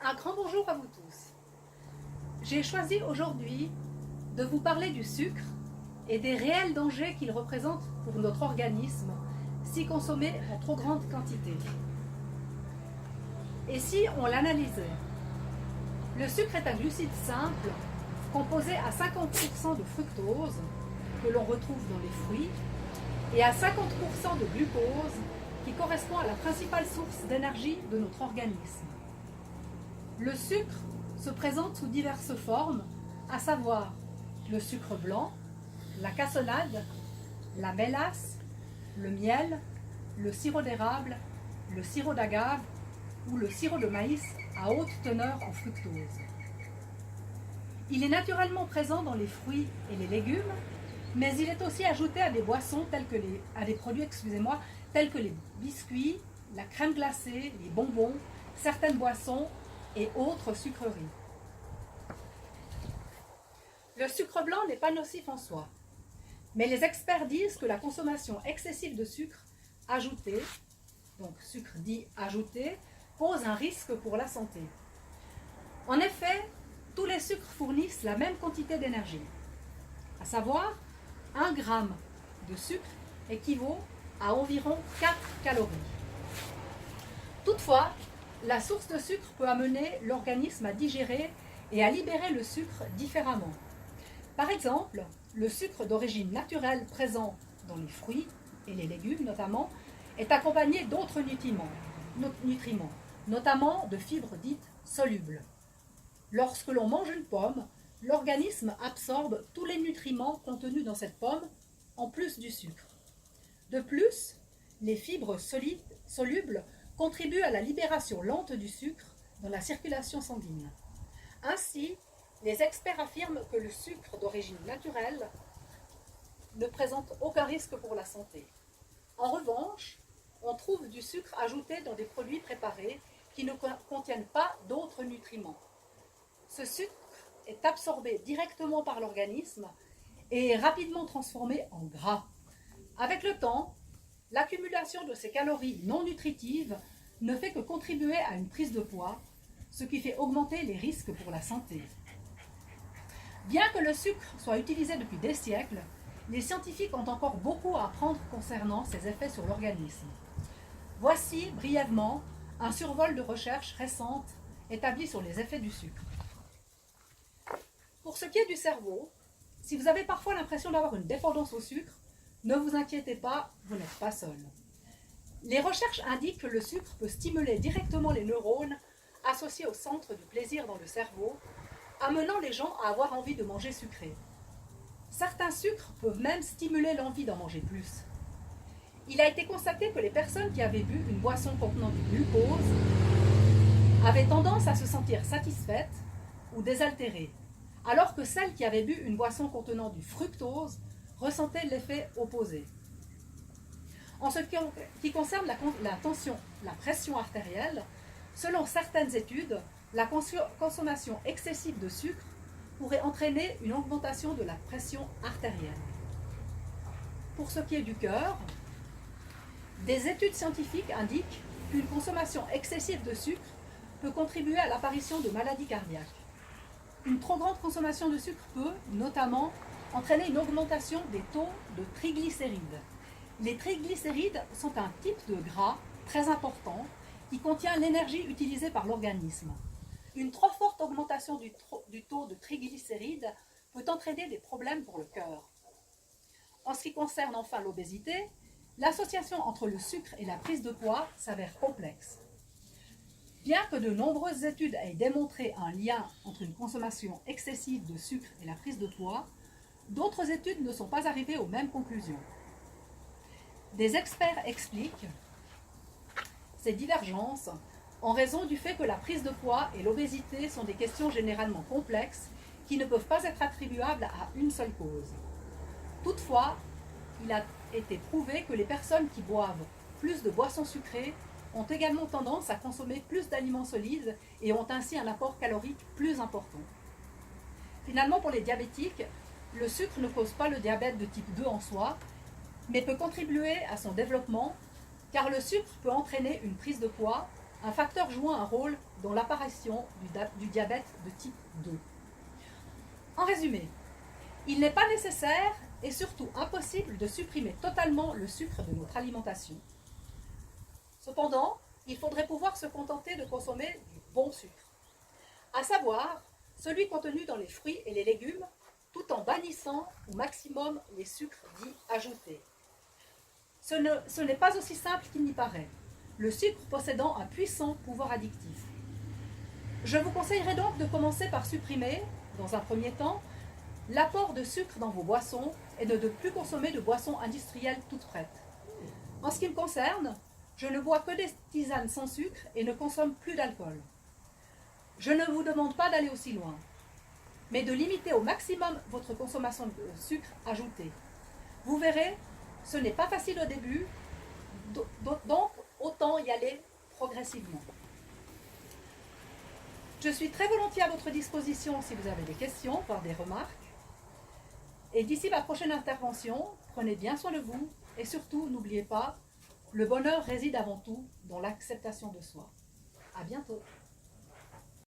Un grand bonjour à vous tous. J'ai choisi aujourd'hui de vous parler du sucre et des réels dangers qu'il représente pour notre organisme si consommé en trop grande quantité. Et si on l'analysait? Le sucre est un glucide simple composé à 50% de fructose que l'on retrouve dans les fruits et à 50% de glucose qui correspond à la principale source d'énergie de notre organisme. Le sucre se présente sous diverses formes, à savoir le sucre blanc, la cassonade, la mélasse, le miel, le sirop d'érable, le sirop d'agave ou le sirop de maïs à haute teneur en fructose. Il est naturellement présent dans les fruits et les légumes, mais il est aussi ajouté à des boissons tels que tels que les biscuits, la crème glacée, les bonbons, certaines boissons et autres sucreries. Le sucre blanc n'est pas nocif en soi, mais les experts disent que la consommation excessive de sucre ajouté, donc sucre dit ajouté, pose un risque pour la santé. En effet, tous les sucres fournissent la même quantité d'énergie, à savoir 1 gramme de sucre équivaut à environ 4 calories. Toutefois, la source de sucre peut amener l'organisme à digérer et à libérer le sucre différemment. Par exemple, le sucre d'origine naturelle présent dans les fruits et les légumes notamment, est accompagné d'autres nutriments, notamment de fibres dites solubles. Lorsque l'on mange une pomme, l'organisme absorbe tous les nutriments contenus dans cette pomme, en plus du sucre. De plus, les fibres solubles contribuent à la libération lente du sucre dans la circulation sanguine. Ainsi, les experts affirment que le sucre d'origine naturelle ne présente aucun risque pour la santé. En revanche, on trouve du sucre ajouté dans des produits préparés qui ne contiennent pas d'autres nutriments. Ce sucre est absorbé directement par l'organisme et est rapidement transformé en gras. Avec le temps, l'accumulation de ces calories non nutritives ne fait que contribuer à une prise de poids, ce qui fait augmenter les risques pour la santé. Bien que le sucre soit utilisé depuis des siècles, les scientifiques ont encore beaucoup à apprendre concernant ses effets sur l'organisme. Voici brièvement un survol de recherches récentes établies sur les effets du sucre. Pour ce qui est du cerveau, si vous avez parfois l'impression d'avoir une dépendance au sucre, ne vous inquiétez pas, vous n'êtes pas seul. Les recherches indiquent que le sucre peut stimuler directement les neurones associés au centre du plaisir dans le cerveau, amenant les gens à avoir envie de manger sucré. Certains sucres peuvent même stimuler l'envie d'en manger plus. Il a été constaté que les personnes qui avaient bu une boisson contenant du glucose avaient tendance à se sentir satisfaites ou désaltérées, alors que celles qui avaient bu une boisson contenant du fructose ressentaient l'effet opposé. En ce qui concerne la pression artérielle, selon certaines études, la consommation excessive de sucre pourrait entraîner une augmentation de la pression artérielle. Pour ce qui est du cœur, des études scientifiques indiquent qu'une consommation excessive de sucre peut contribuer à l'apparition de maladies cardiaques. Une trop grande consommation de sucre peut, notamment, entraîner une augmentation des taux de triglycérides. Les triglycérides sont un type de gras très important qui contient l'énergie utilisée par l'organisme. Une trop forte augmentation du taux de triglycérides peut entraîner des problèmes pour le cœur. En ce qui concerne enfin l'obésité, l'association entre le sucre et la prise de poids s'avère complexe. Bien que de nombreuses études aient démontré un lien entre une consommation excessive de sucre et la prise de poids, d'autres études ne sont pas arrivées aux mêmes conclusions. Des experts expliquent ces divergences en raison du fait que la prise de poids et l'obésité sont des questions généralement complexes qui ne peuvent pas être attribuables à une seule cause. Toutefois, il a été prouvé que les personnes qui boivent plus de boissons sucrées ont également tendance à consommer plus d'aliments solides et ont ainsi un apport calorique plus important. Finalement, pour les diabétiques, le sucre ne cause pas le diabète de type 2 en soi, mais peut contribuer à son développement, car le sucre peut entraîner une prise de poids un facteur jouant un rôle dans l'apparition du diabète de type 2. En résumé, il n'est pas nécessaire et surtout impossible de supprimer totalement le sucre de notre alimentation. Cependant, il faudrait pouvoir se contenter de consommer du bon sucre, à savoir celui contenu dans les fruits et les légumes, tout en bannissant au maximum les sucres dits ajoutés. Ce n'est pas aussi simple qu'il n'y paraît, le sucre possédant un puissant pouvoir addictif. Je vous conseillerais donc de commencer par supprimer, dans un premier temps, l'apport de sucre dans vos boissons et de ne plus consommer de boissons industrielles toutes prêtes. En ce qui me concerne, je ne bois que des tisanes sans sucre et ne consomme plus d'alcool. Je ne vous demande pas d'aller aussi loin, mais de limiter au maximum votre consommation de sucre ajouté. Vous verrez, ce n'est pas facile au début, donc autant y aller progressivement. Je suis très volontiers à votre disposition si vous avez des questions, voire des remarques. Et d'ici ma prochaine intervention, prenez bien soin de vous et surtout, n'oubliez pas, le bonheur réside avant tout dans l'acceptation de soi. À bientôt.